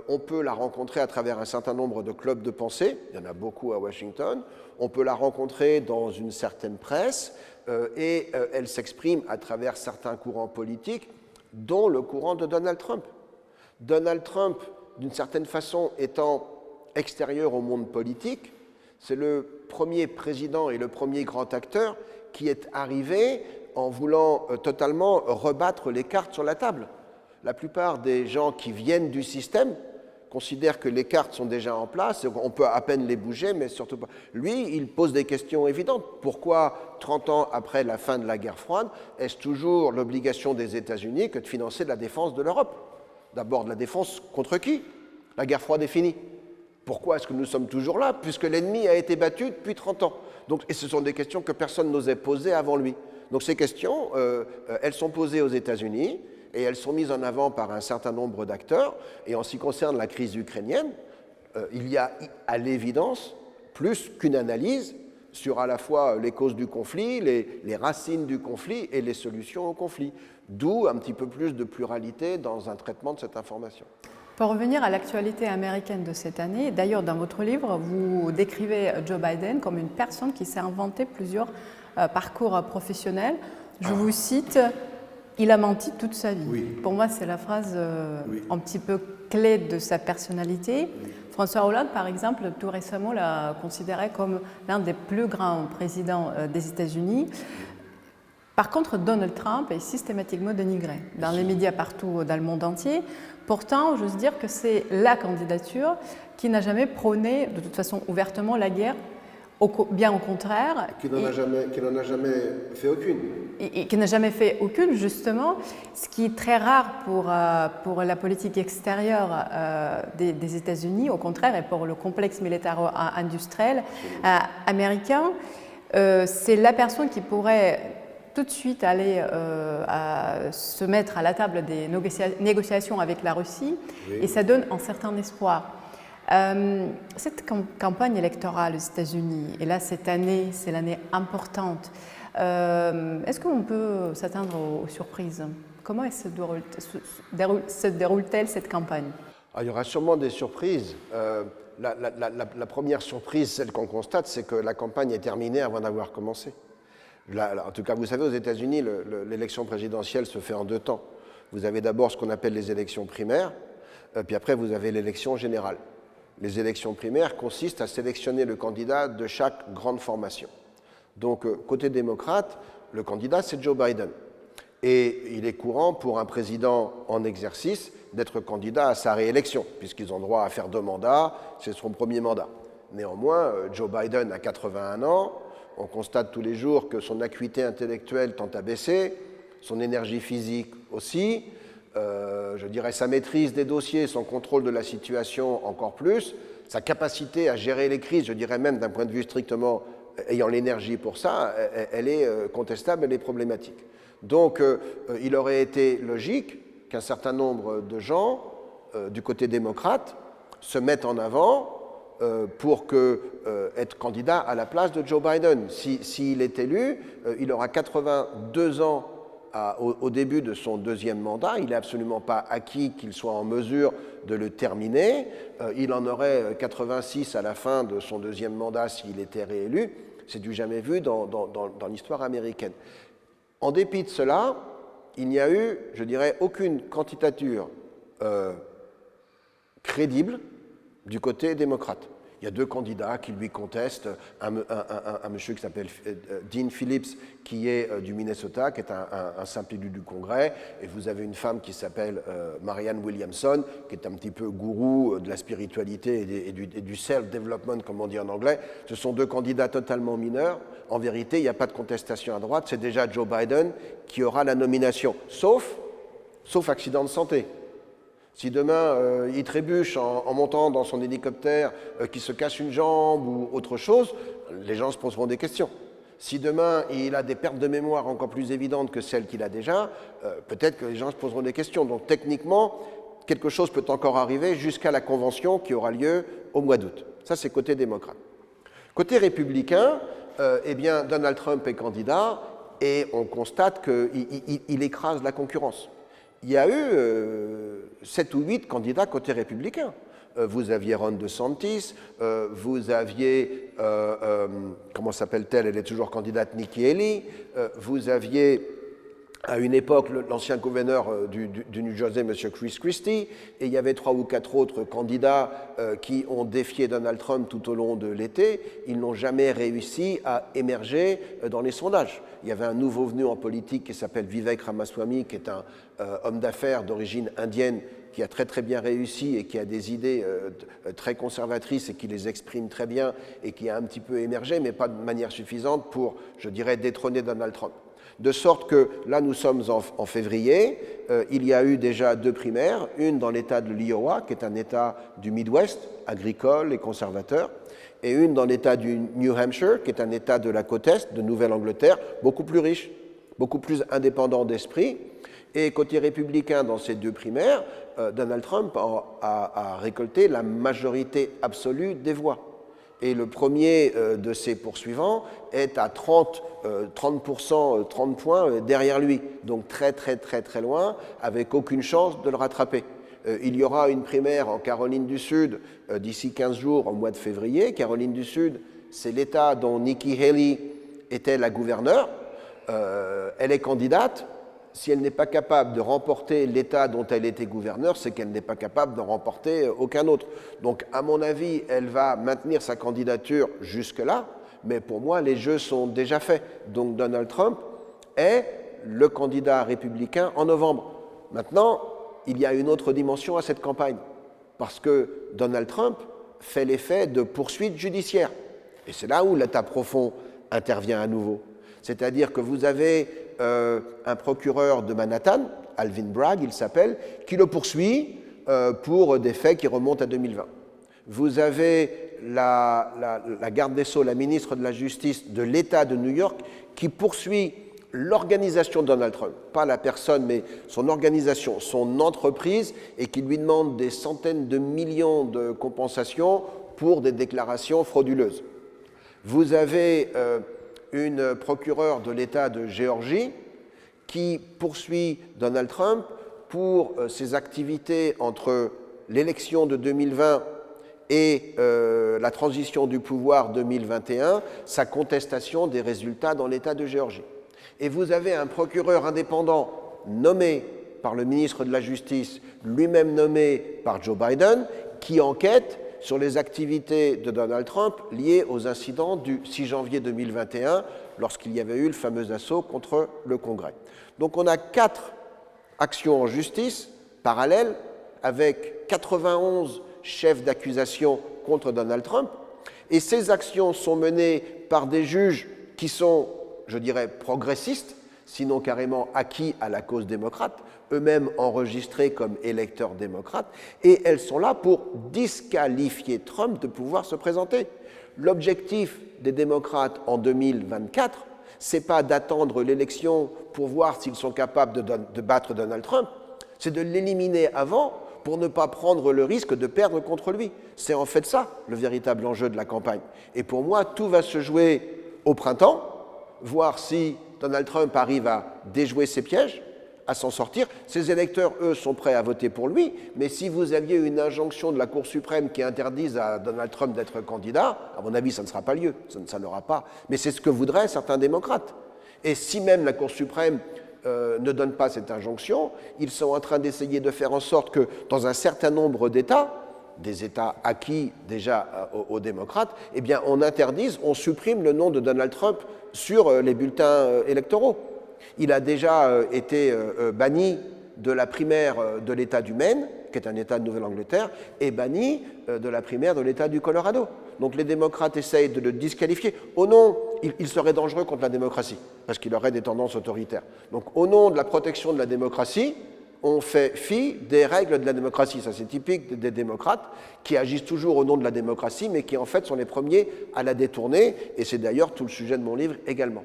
on peut la rencontrer à travers un certain nombre de clubs de pensée, il y en a beaucoup à Washington, on peut la rencontrer dans une certaine presse, et elle s'exprime à travers certains courants politiques, dont le courant de Donald Trump. Donald Trump, d'une certaine façon, étant extérieur au monde politique, c'est le premier président et le premier grand acteur qui est arrivé en voulant totalement rebattre les cartes sur la table. La plupart des gens qui viennent du système considèrent que les cartes sont déjà en place, on peut à peine les bouger, mais surtout pas. Lui, il pose des questions évidentes. Pourquoi, 30 ans après la fin de la guerre froide, est-ce toujours l'obligation des États-Unis que de financer la défense de l'Europe? D'abord, de la défense contre qui? La guerre froide est finie. Pourquoi est-ce que nous sommes toujours là, puisque l'ennemi a été battu depuis 30 ans? Donc, et ce sont des questions que personne n'osait poser avant lui. Donc ces questions, elles sont posées aux États-Unis, et elles sont mises en avant par un certain nombre d'acteurs. Et en ce qui concerne la crise ukrainienne, il y a à l'évidence plus qu'une analyse sur à la fois les causes du conflit, les racines du conflit et les solutions au conflit. D'où un petit peu plus de pluralité dans un traitement de cette information. Pour revenir à l'actualité américaine de cette année, d'ailleurs dans votre livre, vous décrivez Joe Biden comme une personne qui s'est inventé plusieurs parcours professionnels. Je vous cite... Il a menti toute sa vie. Oui. Pour moi, c'est la phrase un petit peu clé de sa personnalité. Oui. François Hollande, par exemple, tout récemment l'a considéré comme l'un des plus grands présidents des États-Unis. Par contre, Donald Trump est systématiquement dénigré dans les médias partout dans le monde entier. Pourtant, j'ose dire que c'est la candidature qui n'a jamais prôné, de toute façon, ouvertement la guerre. Bien au contraire. Qui n'en a jamais fait aucune. Et qui n'a jamais fait aucune, justement, ce qui est très rare pour la politique extérieure des États-Unis, au contraire, et pour le complexe militaro-industriel américain. C'est la personne qui pourrait tout de suite aller se mettre à la table des négociations avec la Russie, oui. Et ça donne un certain espoir. Cette campagne électorale aux États-Unis, et là cette année, c'est l'année importante, est-ce qu'on peut s'attendre aux surprises? Comment se déroule-t-elle cette campagne? Il y aura sûrement des surprises. La première surprise, celle qu'on constate, c'est que la campagne est terminée avant d'avoir commencé. En tout cas, vous savez, aux États-Unis, l'élection présidentielle se fait en deux temps. Vous avez d'abord ce qu'on appelle les élections primaires, puis après vous avez l'élection générale. Les élections primaires consistent à sélectionner le candidat de chaque grande formation. Donc, côté démocrate, le candidat, c'est Joe Biden. Et il est courant pour un président en exercice d'être candidat à sa réélection, puisqu'ils ont droit à faire 2 mandats, c'est son premier mandat. Néanmoins, Joe Biden a 81 ans, on constate tous les jours que son acuité intellectuelle tend à baisser, son énergie physique aussi, je dirais, sa maîtrise des dossiers, son contrôle de la situation encore plus, sa capacité à gérer les crises, je dirais même d'un point de vue strictement ayant l'énergie pour ça, elle est contestable, elle est problématique. Donc, il aurait été logique qu'un certain nombre de gens, du côté démocrate, se mettent en avant pour être candidat à la place de Joe Biden. S'il est élu, il aura 82 ans au début de son deuxième mandat. Il n'est absolument pas acquis qu'il soit en mesure de le terminer. Il en aurait 86 à la fin de son deuxième mandat s'il était réélu. C'est du jamais vu dans l'histoire américaine. En dépit de cela, il n'y a eu, je dirais, aucune candidature crédible du côté démocrate. Il y a deux candidats qui lui contestent, un monsieur qui s'appelle Dean Phillips, qui est du Minnesota, qui est un simple élu du Congrès, et vous avez une femme qui s'appelle Marianne Williamson, qui est un petit peu gourou de la spiritualité et du self-development, comme on dit en anglais. Ce sont deux candidats totalement mineurs. En vérité, il n'y a pas de contestation à droite, c'est déjà Joe Biden qui aura la nomination, sauf accident de santé. Si demain, il trébuche en montant dans son hélicoptère, qu'il se casse une jambe ou autre chose, les gens se poseront des questions. Si demain, il a des pertes de mémoire encore plus évidentes que celles qu'il a déjà, peut-être que les gens se poseront des questions. Donc techniquement, quelque chose peut encore arriver jusqu'à la convention qui aura lieu au mois d'août. Ça, c'est côté démocrate. Côté républicain, eh bien, Donald Trump est candidat et on constate qu'il écrase la concurrence. Il y a eu 7 ou 8 candidats côté républicain. Vous aviez Ron DeSantis, vous aviez, comment s'appelle-t-elle, elle est toujours candidate, Nikki Haley, vous aviez à une époque l'ancien gouverneur du New Jersey, M. Chris Christie, et il y avait 3 ou 4 autres candidats qui ont défié Donald Trump tout au long de l'été. Ils n'ont jamais réussi à émerger dans les sondages. Il y avait un nouveau venu en politique qui s'appelle Vivek Ramaswamy, qui est un homme d'affaires d'origine indienne qui a très très bien réussi et qui a des idées très conservatrices et qui les exprime très bien et qui a un petit peu émergé, mais pas de manière suffisante pour, je dirais, détrôner Donald Trump. De sorte que là, nous sommes en février, il y a eu déjà 2 primaires, une dans l'État de l'Iowa, qui est un État du Midwest, agricole et conservateur, et une dans l'État du New Hampshire, qui est un État de la côte Est, de Nouvelle-Angleterre, beaucoup plus riche, beaucoup plus indépendant d'esprit. Et côté républicain, dans ces 2 primaires, Donald Trump a récolté la majorité absolue des voix. Et le premier de ses poursuivants est à 30 points derrière lui, donc très très très très loin, avec aucune chance de le rattraper. Il y aura une primaire en Caroline du Sud d'ici 15 jours, au mois de février. Caroline du Sud, c'est l'État dont Nikki Haley était la gouverneure. Elle est candidate. Si elle n'est pas capable de remporter l'État dont elle était gouverneure, c'est qu'elle n'est pas capable d'en remporter aucun autre. Donc, à mon avis, elle va maintenir sa candidature jusque-là, mais pour moi, les jeux sont déjà faits. Donc, Donald Trump est le candidat républicain en novembre. Maintenant, il y a une autre dimension à cette campagne, parce que Donald Trump fait l'effet de poursuites judiciaires. Et c'est là où l'État profond intervient à nouveau. C'est-à-dire que vous avez un procureur de Manhattan, Alvin Bragg, il s'appelle, qui le poursuit pour des faits qui remontent à 2020. Vous avez la garde des Sceaux, la ministre de la Justice de l'État de New York, qui poursuit l'organisation de Donald Trump, pas la personne, mais son organisation, son entreprise, et qui lui demande des centaines de millions de compensations pour des déclarations frauduleuses. Vous avez une procureure de l'État de Géorgie qui poursuit Donald Trump pour ses activités entre l'élection de 2020 et la transition du pouvoir 2021, sa contestation des résultats dans l'État de Géorgie. Et vous avez un procureur indépendant nommé par le ministre de la Justice, lui-même nommé par Joe Biden, qui enquête sur les activités de Donald Trump liées aux incidents du 6 janvier 2021, lorsqu'il y avait eu le fameux assaut contre le Congrès. Donc on a 4 actions en justice parallèles, avec 91 chefs d'accusation contre Donald Trump, et ces actions sont menées par des juges qui sont, je dirais, progressistes, sinon carrément acquis à la cause démocrate, eux-mêmes enregistrés comme électeurs démocrates, et elles sont là pour disqualifier Trump de pouvoir se présenter. L'objectif des démocrates en 2024, c'est pas d'attendre l'élection pour voir s'ils sont capables de battre Donald Trump, c'est de l'éliminer avant pour ne pas prendre le risque de perdre contre lui. C'est en fait ça le véritable enjeu de la campagne. Et pour moi, tout va se jouer au printemps, voir si Donald Trump arrive à déjouer ses pièges, à s'en sortir. Ses électeurs, eux, sont prêts à voter pour lui, mais si vous aviez une injonction de la Cour suprême qui interdise à Donald Trump d'être candidat, à mon avis, ça ne sera pas lieu, ça n'aura pas. Mais c'est ce que voudraient certains démocrates. Et si même la Cour suprême ne donne pas cette injonction, ils sont en train d'essayer de faire en sorte que dans un certain nombre d'États, des États acquis déjà aux démocrates, eh bien on interdise, on supprime le nom de Donald Trump sur les bulletins électoraux. Il a déjà été banni de la primaire de l'État du Maine, qui est un État de Nouvelle-Angleterre, et banni de la primaire de l'État du Colorado. Donc les démocrates essayent de le disqualifier. Au nom, il serait dangereux contre la démocratie, parce qu'il aurait des tendances autoritaires. Donc au nom de la protection de la démocratie, on fait fi des règles de la démocratie. Ça, c'est typique des démocrates qui agissent toujours au nom de la démocratie, mais qui en fait sont les premiers à la détourner, et c'est d'ailleurs tout le sujet de mon livre également.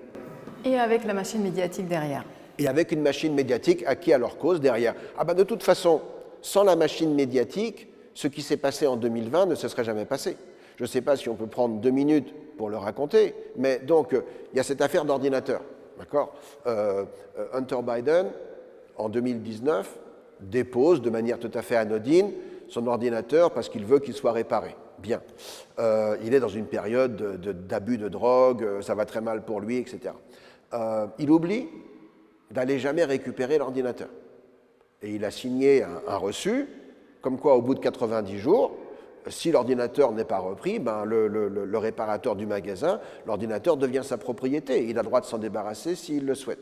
Et avec la machine médiatique derrière. Et avec une machine médiatique acquis à leur cause derrière. Ah ben de toute façon, sans la machine médiatique, ce qui s'est passé en 2020 ne se serait jamais passé. Je ne sais pas si on peut prendre 2 minutes pour le raconter, mais donc il y a cette affaire d'ordinateur. D'accord, Hunter Biden, en 2019, dépose de manière tout à fait anodine son ordinateur parce qu'il veut qu'il soit réparé. Bien. Il est dans une période d'abus de drogue, ça va très mal pour lui, etc. Il oublie d'aller jamais récupérer l'ordinateur. Et il a signé un reçu, comme quoi au bout de 90 jours, si l'ordinateur n'est pas repris, ben le réparateur du magasin, l'ordinateur devient sa propriété. Il a le droit de s'en débarrasser s'il le souhaite.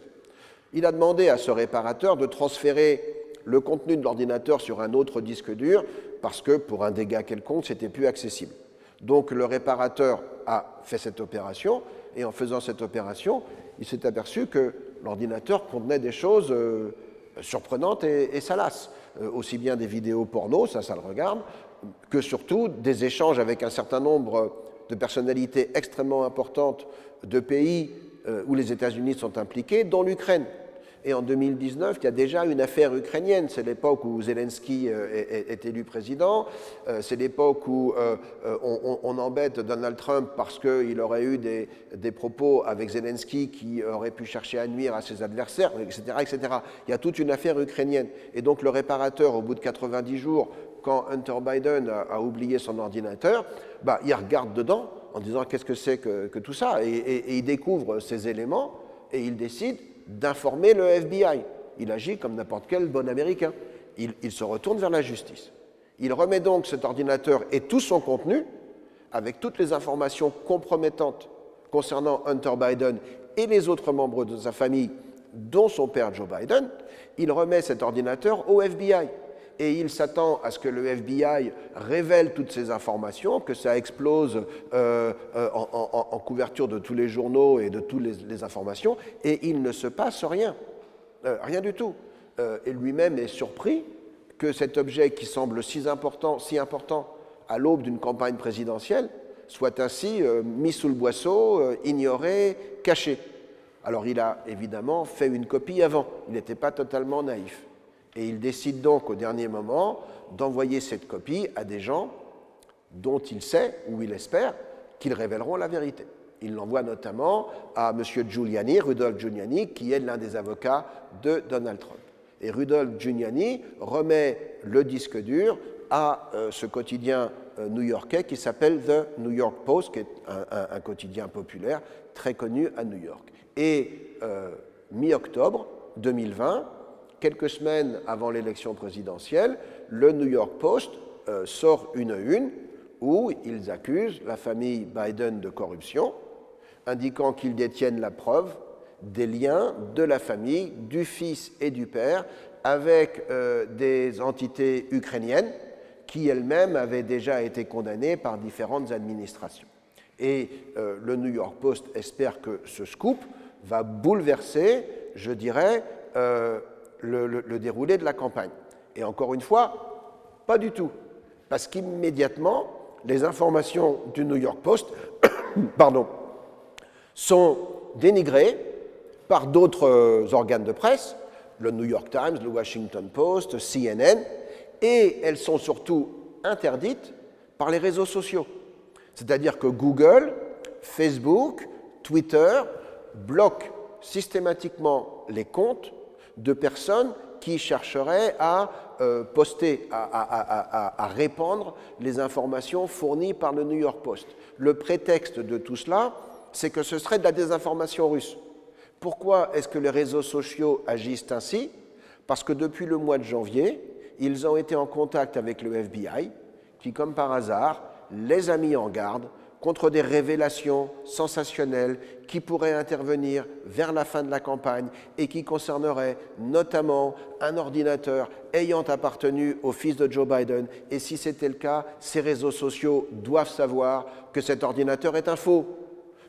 Il a demandé à ce réparateur de transférer le contenu de l'ordinateur sur un autre disque dur parce que pour un dégât quelconque, c'était plus accessible. Donc le réparateur a fait cette opération et en faisant cette opération, il s'est aperçu que l'ordinateur contenait des choses surprenantes et salaces, aussi bien des vidéos porno, ça le regarde, que surtout des échanges avec un certain nombre de personnalités extrêmement importantes de pays où les États-Unis sont impliqués, dont l'Ukraine. Et en 2019, il y a déjà une affaire ukrainienne. C'est l'époque où Zelensky est élu président. C'est l'époque où on embête Donald Trump parce qu'il aurait eu des propos avec Zelensky qui auraient pu chercher à nuire à ses adversaires, etc., etc. Il y a toute une affaire ukrainienne. Et donc le réparateur, au bout de 90 jours, quand Hunter Biden a oublié son ordinateur, bah, il regarde dedans en disant qu'est-ce que c'est que tout ça, et il découvre ces éléments et il décide d'informer le FBI. Il agit comme n'importe quel bon Américain. Il se retourne vers la justice. Il remet donc cet ordinateur et tout son contenu, avec toutes les informations compromettantes concernant Hunter Biden et les autres membres de sa famille, dont son père Joe Biden, il remet cet ordinateur au FBI. Et il s'attend à ce que le FBI révèle toutes ces informations, que ça explose en couverture de tous les journaux et de toutes les informations, et il ne se passe rien, rien du tout. Et lui-même est surpris que cet objet qui semble si important à l'aube d'une campagne présidentielle soit ainsi mis sous le boisseau, ignoré, caché. Alors il a évidemment fait une copie avant, il n'était pas totalement naïf. Et il décide donc au dernier moment d'envoyer cette copie à des gens dont il sait, ou il espère, qu'ils révéleront la vérité. Il l'envoie notamment à M. Giuliani, Rudolph Giuliani, qui est l'un des avocats de Donald Trump. Et Rudolph Giuliani remet le disque dur à ce quotidien new-yorkais qui s'appelle The New York Post, qui est un quotidien populaire très connu à New York. Et mi-octobre 2020, quelques semaines avant l'élection présidentielle, le New York Post sort une où ils accusent la famille Biden de corruption, indiquant qu'ils détiennent la preuve des liens de la famille, du fils et du père, avec des entités ukrainiennes qui elles-mêmes avaient déjà été condamnées par différentes administrations. Et le New York Post espère que ce scoop va bouleverser je dirais, le déroulé de la campagne. Et encore une fois, pas du tout, parce qu'immédiatement, les informations du New York Post pardon, sont dénigrées par d'autres organes de presse, le New York Times, le Washington Post, CNN, et elles sont surtout interdites par les réseaux sociaux. C'est-à-dire que Google, Facebook, Twitter bloquent systématiquement les comptes de personnes qui chercheraient à poster, à répandre les informations fournies par le New York Post. Le prétexte de tout cela, c'est que ce serait de la désinformation russe. Pourquoi est-ce que les réseaux sociaux agissent ainsi? Parce que depuis le mois de janvier, ils ont été en contact avec le FBI, qui, comme par hasard, les a mis en garde contre des révélations sensationnelles qui pourraient intervenir vers la fin de la campagne et qui concerneraient notamment un ordinateur ayant appartenu au fils de Joe Biden. Et si c'était le cas, ces réseaux sociaux doivent savoir que cet ordinateur est un faux,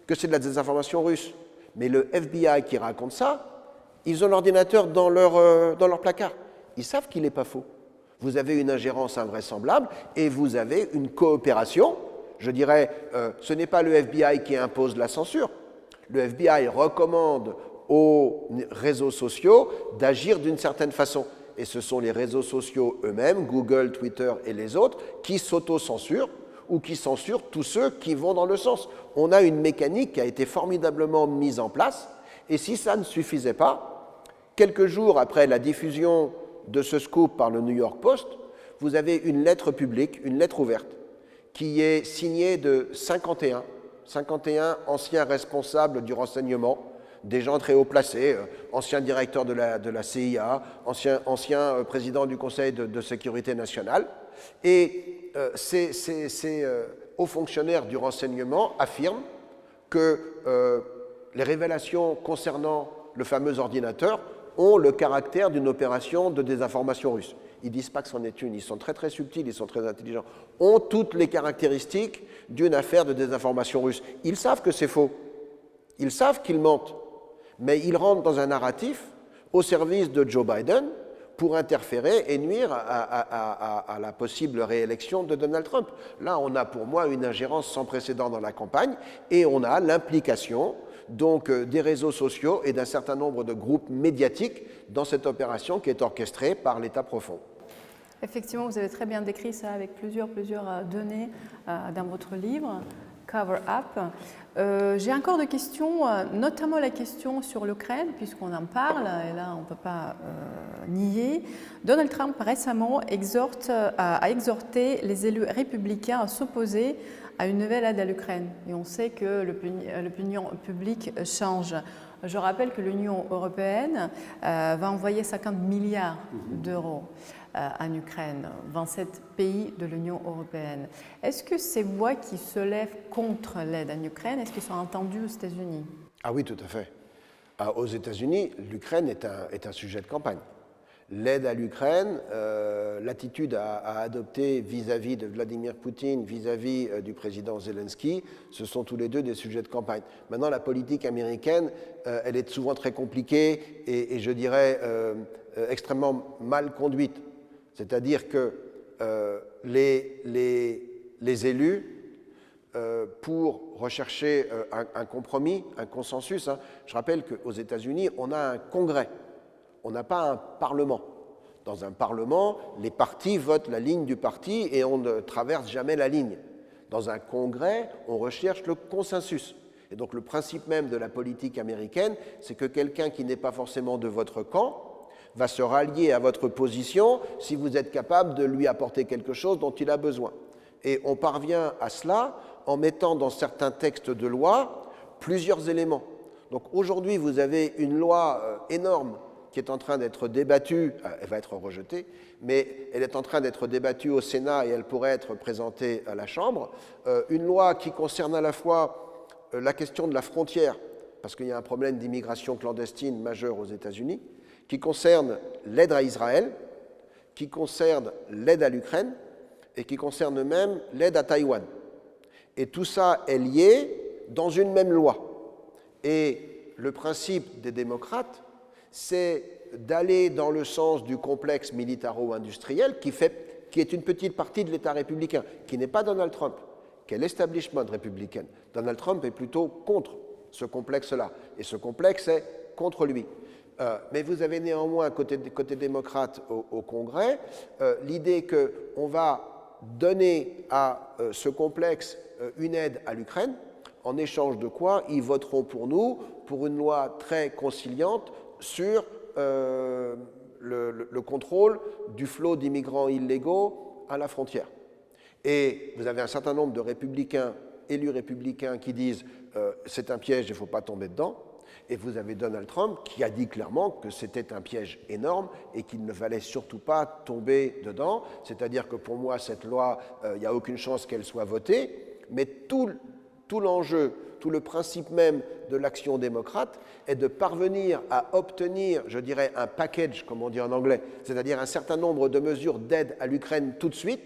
que c'est de la désinformation russe. Mais le FBI qui raconte ça, ils ont l'ordinateur dans leur placard. Ils savent qu'il n'est pas faux. Vous avez une ingérence invraisemblable et vous avez une coopération. Je dirais, ce n'est pas le FBI qui impose la censure. Le FBI recommande aux réseaux sociaux d'agir d'une certaine façon. Et ce sont les réseaux sociaux eux-mêmes, Google, Twitter et les autres, qui s'auto-censurent ou qui censurent tous ceux qui vont dans le sens. On a une mécanique qui a été formidablement mise en place. Et si ça ne suffisait pas, quelques jours après la diffusion de ce scoop par le New York Post, vous avez une lettre publique, une lettre ouverte, qui est signée de 51 anciens responsables du renseignement, des gens très haut placés, anciens directeurs de la CIA, anciens présidents du Conseil de sécurité nationale. Et ces hauts fonctionnaires du renseignement affirment que les révélations concernant le fameux ordinateur ont le caractère d'une opération de désinformation russe. Ils ne disent pas que c'en est une, ils sont très très subtils, ils sont très intelligents, ont toutes les caractéristiques d'une affaire de désinformation russe. Ils savent que c'est faux, ils savent qu'ils mentent, mais ils rentrent dans un narratif au service de Joe Biden pour interférer et nuire à la possible réélection de Donald Trump. Là, on a pour moi une ingérence sans précédent dans la campagne et on a l'implication donc des réseaux sociaux et d'un certain nombre de groupes médiatiques dans cette opération qui est orchestrée par l'État profond. Effectivement, vous avez très bien décrit ça avec plusieurs données dans votre livre, Cover Up. J'ai encore des questions, notamment la question sur l'Ukraine, puisqu'on en parle, et là on ne peut pas nier. Donald Trump récemment a exhorté les élus républicains à s'opposer à une nouvelle aide à l'Ukraine. Et on sait que l'opinion publique change. Je rappelle que l'Union européenne va envoyer 50 milliards d'euros en Ukraine, 27 pays de l'Union européenne. Est-ce que ces voix qui se lèvent contre l'aide en Ukraine, est-ce qu'elles sont entendues aux États-Unis? Ah oui, tout à fait. Aux États-Unis, l'Ukraine est un sujet de campagne. L'aide à l'Ukraine, l'attitude à adopter vis-à-vis de Vladimir Poutine, vis-à-vis du président Zelensky, ce sont tous les deux des sujets de campagne. Maintenant, la politique américaine, elle est souvent très compliquée et je dirais extrêmement mal conduite. C'est-à-dire que les élus, pour rechercher un compromis, un consensus, je rappelle qu'aux États-Unis, on a un congrès. On n'a pas un parlement. Dans un parlement, les partis votent la ligne du parti et on ne traverse jamais la ligne. Dans un congrès, on recherche le consensus. Et donc le principe même de la politique américaine, c'est que quelqu'un qui n'est pas forcément de votre camp va se rallier à votre position si vous êtes capable de lui apporter quelque chose dont il a besoin. Et on parvient à cela en mettant dans certains textes de loi plusieurs éléments. Donc aujourd'hui, vous avez une loi énorme qui est en train d'être débattue, elle va être rejetée, mais elle est en train d'être débattue au Sénat et elle pourrait être présentée à la Chambre, une loi qui concerne à la fois la question de la frontière, parce qu'il y a un problème d'immigration clandestine majeur aux États-Unis, qui concerne l'aide à Israël, qui concerne l'aide à l'Ukraine et qui concerne même l'aide à Taïwan. Et tout ça est lié dans une même loi. Et le principe des démocrates, c'est d'aller dans le sens du complexe militaro-industriel qui est une petite partie de l'État républicain, qui n'est pas Donald Trump, qui est l'establishment républicain. Donald Trump est plutôt contre ce complexe-là, et ce complexe est contre lui. Mais vous avez néanmoins, côté démocrate au Congrès, l'idée qu'on va donner à ce complexe une aide à l'Ukraine, en échange de quoi ils voteront pour nous pour une loi très conciliante sur le contrôle du flot d'immigrants illégaux à la frontière. Et vous avez un certain nombre de républicains, élus républicains, qui disent c'est un piège, il ne faut pas tomber dedans. Et vous avez Donald Trump qui a dit clairement que c'était un piège énorme et qu'il ne fallait surtout pas tomber dedans. C'est-à-dire que pour moi, cette loi, il n'y a aucune chance qu'elle soit votée, mais tout l'enjeu, tout le principe même de l'action démocrate est de parvenir à obtenir, je dirais, un package, comme on dit en anglais, c'est-à-dire un certain nombre de mesures d'aide à l'Ukraine tout de suite,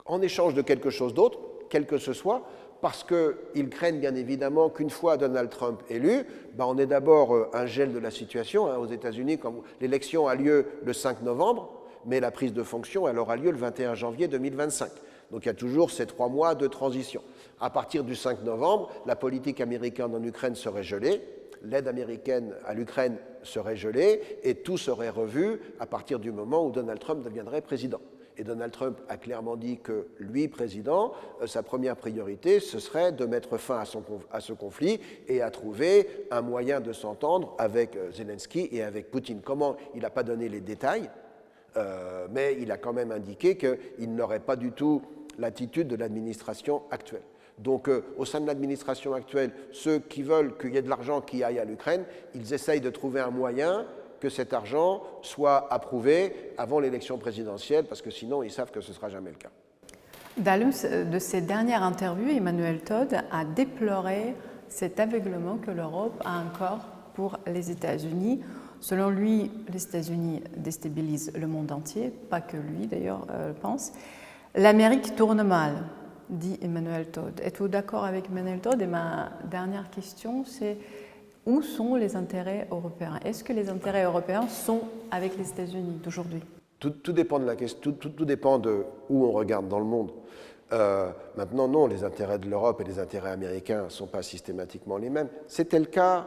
en échange de quelque chose d'autre, quel que ce soit, parce qu'ils craignent bien évidemment qu'une fois Donald Trump élu, on ait d'abord un gel de la situation. Aux États-Unis, l'élection a lieu le 5 novembre, mais la prise de fonction, elle aura lieu le 21 janvier 2025. Donc il y a toujours ces 3 mois de transition. À partir du 5 novembre, la politique américaine en Ukraine serait gelée, l'aide américaine à l'Ukraine serait gelée, et tout serait revu à partir du moment où Donald Trump deviendrait président. Et Donald Trump a clairement dit que lui, président, sa première priorité, ce serait de mettre fin à ce conflit et à trouver un moyen de s'entendre avec Zelensky et avec Poutine. Comment? Il n'a pas donné les détails, mais il a quand même indiqué qu'il n'aurait pas du tout l'attitude de l'administration actuelle. Donc, au sein de l'administration actuelle, ceux qui veulent qu'il y ait de l'argent qui aille à l'Ukraine, ils essayent de trouver un moyen que cet argent soit approuvé avant l'élection présidentielle, parce que sinon, ils savent que ce ne sera jamais le cas. Dans l'une de ses dernières interviews, Emmanuel Todd a déploré cet aveuglement que l'Europe a encore pour les États-Unis. Selon lui, les États-Unis déstabilisent le monde entier, pas que lui d'ailleurs pense. L'Amérique tourne mal, dit Emmanuel Todd. Êtes-vous d'accord avec Emmanuel Todd? Et ma dernière question, c'est où sont les intérêts européens? Est-ce que les intérêts européens sont avec les États-Unis d'aujourd'hui? Tout dépend de la question, tout dépend de où on regarde dans le monde. Maintenant, non, les intérêts de l'Europe et les intérêts américains ne sont pas systématiquement les mêmes. C'était le cas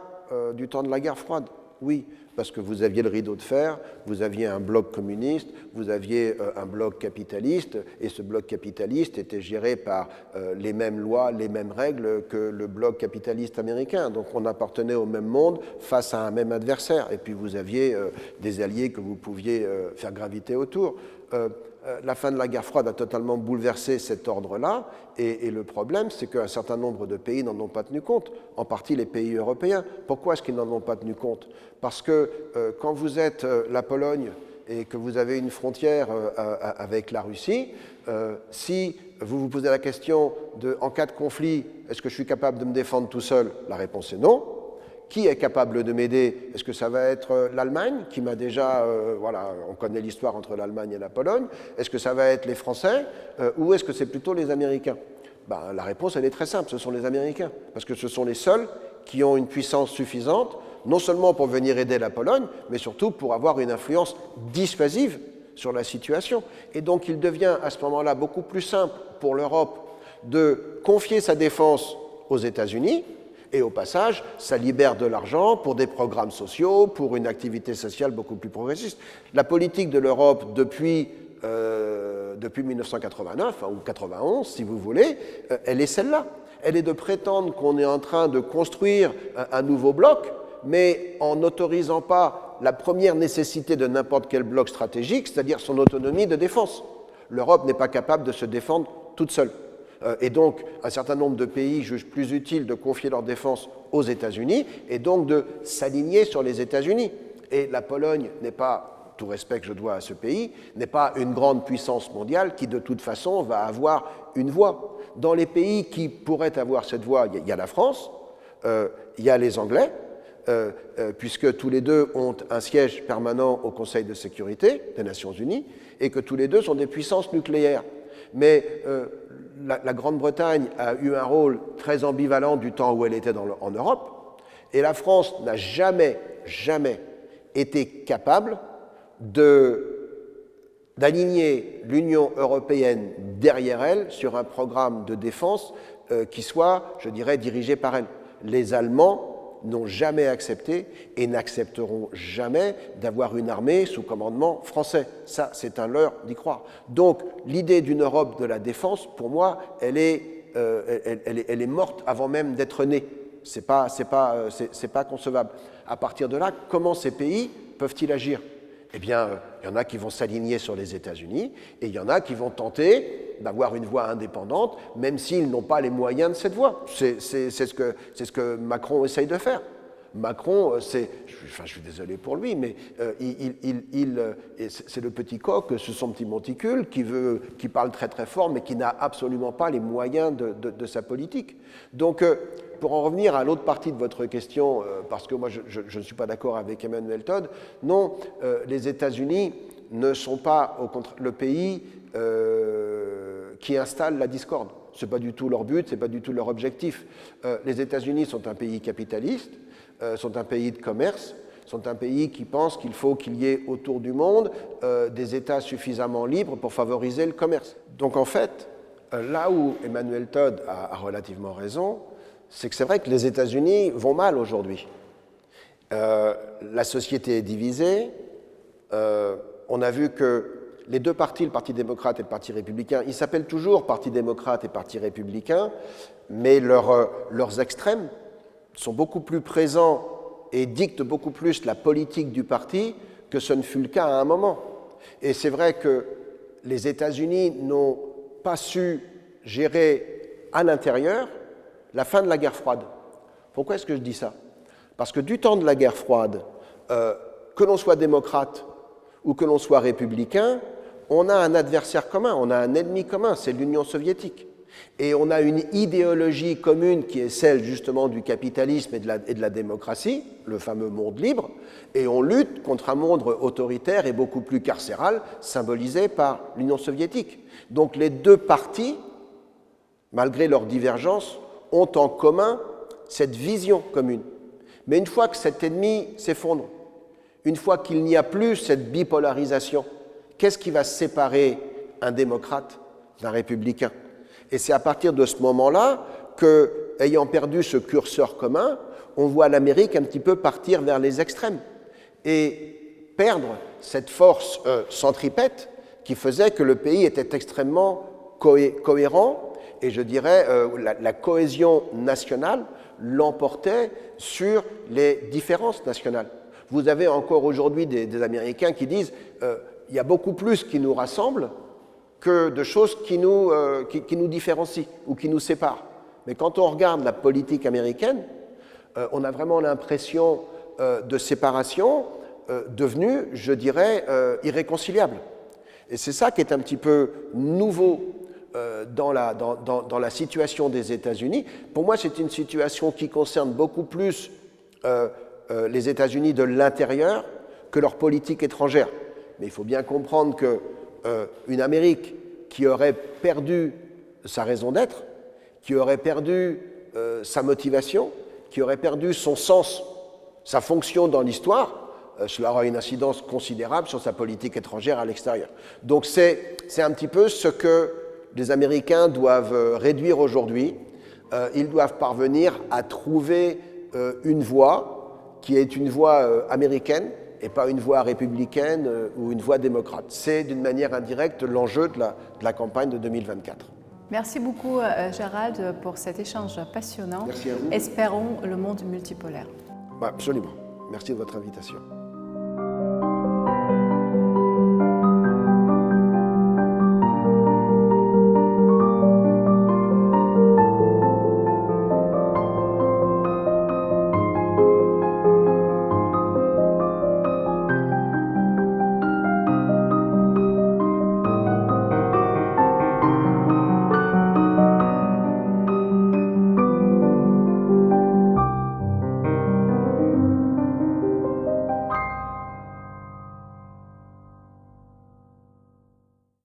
du temps de la guerre froide, oui, parce que vous aviez le rideau de fer, vous aviez un bloc communiste, vous aviez un bloc capitaliste, et ce bloc capitaliste était géré par les mêmes lois, les mêmes règles que le bloc capitaliste américain. Donc on appartenait au même monde face à un même adversaire, et puis vous aviez des alliés que vous pouviez faire graviter autour. La fin de la guerre froide a totalement bouleversé cet ordre-là, et le problème, c'est qu'un certain nombre de pays n'en ont pas tenu compte, en partie les pays européens. Pourquoi est-ce qu'ils n'en ont pas tenu compte? Parce que quand vous êtes la Pologne et que vous avez une frontière avec la Russie, si vous vous posez la question de, en cas de conflit, est-ce que je suis capable de me défendre tout seul? La réponse est non. Qui est capable de m'aider? Est-ce que ça va être l'Allemagne, qui m'a déjà... voilà, on connaît l'histoire entre l'Allemagne et la Pologne. Est-ce que ça va être les Français? Ou est-ce que c'est plutôt les Américains? La réponse, elle est très simple, ce sont les Américains. Parce que ce sont les seuls qui ont une puissance suffisante, non seulement pour venir aider la Pologne, mais surtout pour avoir une influence dissuasive sur la situation. Et donc, il devient à ce moment-là beaucoup plus simple pour l'Europe de confier sa défense aux États-Unis. Et au passage, ça libère de l'argent pour des programmes sociaux, pour une activité sociale beaucoup plus progressiste. La politique de l'Europe depuis 1989, ou 91, si vous voulez, elle est celle-là. Elle est de prétendre qu'on est en train de construire un nouveau bloc, mais en n'autorisant pas la première nécessité de n'importe quel bloc stratégique, c'est-à-dire son autonomie de défense. L'Europe n'est pas capable de se défendre toute seule. Et donc, un certain nombre de pays jugent plus utile de confier leur défense aux États-Unis et donc de s'aligner sur les États-Unis. Et la Pologne n'est pas, tout respect que je dois à ce pays, n'est pas une grande puissance mondiale qui, de toute façon, va avoir une voix. Dans les pays qui pourraient avoir cette voix, il y a la France, il y a les Anglais, puisque tous les deux ont un siège permanent au Conseil de sécurité des Nations Unies et que tous les deux sont des puissances nucléaires. Mais la Grande-Bretagne a eu un rôle très ambivalent du temps où elle était en Europe, et la France n'a jamais été capable d'aligner l'Union européenne derrière elle sur un programme de défense qui soit, je dirais, dirigé par elle. Les Allemands n'ont jamais accepté et n'accepteront jamais d'avoir une armée sous commandement français. Ça, c'est un leurre d'y croire. Donc, l'idée d'une Europe de la défense, pour moi, elle est morte avant même d'être née. C'est pas concevable. À partir de là, comment ces pays peuvent-ils agir? Eh bien, il y en a qui vont s'aligner sur les États-Unis et il y en a qui vont tenter d'avoir une voie indépendante, même s'ils n'ont pas les moyens de cette voie. C'est ce que Macron essaye de faire. Macron, je suis désolé pour lui, mais c'est le petit coq sur son petit monticule qui parle très très fort, mais qui n'a absolument pas les moyens de sa politique. Donc, pour en revenir à l'autre partie de votre question, parce que moi je ne suis pas d'accord avec Emmanuel Todd, non, les États-Unis ne sont pas le pays qui installe la discorde. Ce n'est pas du tout leur but, ce n'est pas du tout leur objectif. Les États-Unis sont un pays capitaliste, sont un pays de commerce, sont un pays qui pense qu'il faut qu'il y ait autour du monde des États suffisamment libres pour favoriser le commerce. Donc en fait, là où Emmanuel Todd a relativement raison, c'est que c'est vrai que les États-Unis vont mal aujourd'hui. La société est divisée. On a vu que les deux partis, le Parti démocrate et le Parti républicain, ils s'appellent toujours Parti démocrate et Parti républicain, mais leurs extrêmes sont beaucoup plus présents et dictent beaucoup plus la politique du parti que ce ne fut le cas à un moment. Et c'est vrai que les États-Unis n'ont pas su gérer à l'intérieur la fin de la guerre froide. Pourquoi est-ce que je dis ça? Parce que du temps de la guerre froide, que l'on soit démocrate ou que l'on soit républicain, on a un adversaire commun, on a un ennemi commun, c'est l'Union soviétique. Et on a une idéologie commune qui est celle justement du capitalisme et de la démocratie, le fameux monde libre, et on lutte contre un monde autoritaire et beaucoup plus carcéral, symbolisé par l'Union soviétique. Donc les deux partis, malgré leurs divergences, ont en commun cette vision commune. Mais une fois que cet ennemi s'effondre, une fois qu'il n'y a plus cette bipolarisation, qu'est-ce qui va séparer un démocrate d'un républicain? Et c'est à partir de ce moment-là que, ayant perdu ce curseur commun, on voit l'Amérique un petit peu partir vers les extrêmes et perdre cette force centripète qui faisait que le pays était extrêmement cohérent et je dirais la cohésion nationale l'emportait sur les différences nationales. Vous avez encore aujourd'hui des Américains qui disent il y a beaucoup plus qui nous rassemble que de choses qui nous différencient ou qui nous séparent. Mais quand on regarde la politique américaine, on a vraiment l'impression de séparation devenue, je dirais, irréconciliable. Et c'est ça qui est un petit peu nouveau dans la situation des États-Unis. Pour moi, c'est une situation qui concerne beaucoup plus les États-Unis de l'intérieur que leur politique étrangère. Mais il faut bien comprendre qu'une Amérique qui aurait perdu sa raison d'être, qui aurait perdu sa motivation, qui aurait perdu son sens, sa fonction dans l'histoire, cela aura une incidence considérable sur sa politique étrangère à l'extérieur. Donc c'est un petit peu ce que les Américains doivent réduire aujourd'hui. Ils doivent parvenir à trouver une voie qui est une voie américaine et pas une voie républicaine ou une voie démocrate. C'est d'une manière indirecte l'enjeu de la campagne de 2024. Merci beaucoup Gérald pour cet échange passionnant. Merci à vous. Espérons le monde multipolaire. Absolument. Merci de votre invitation.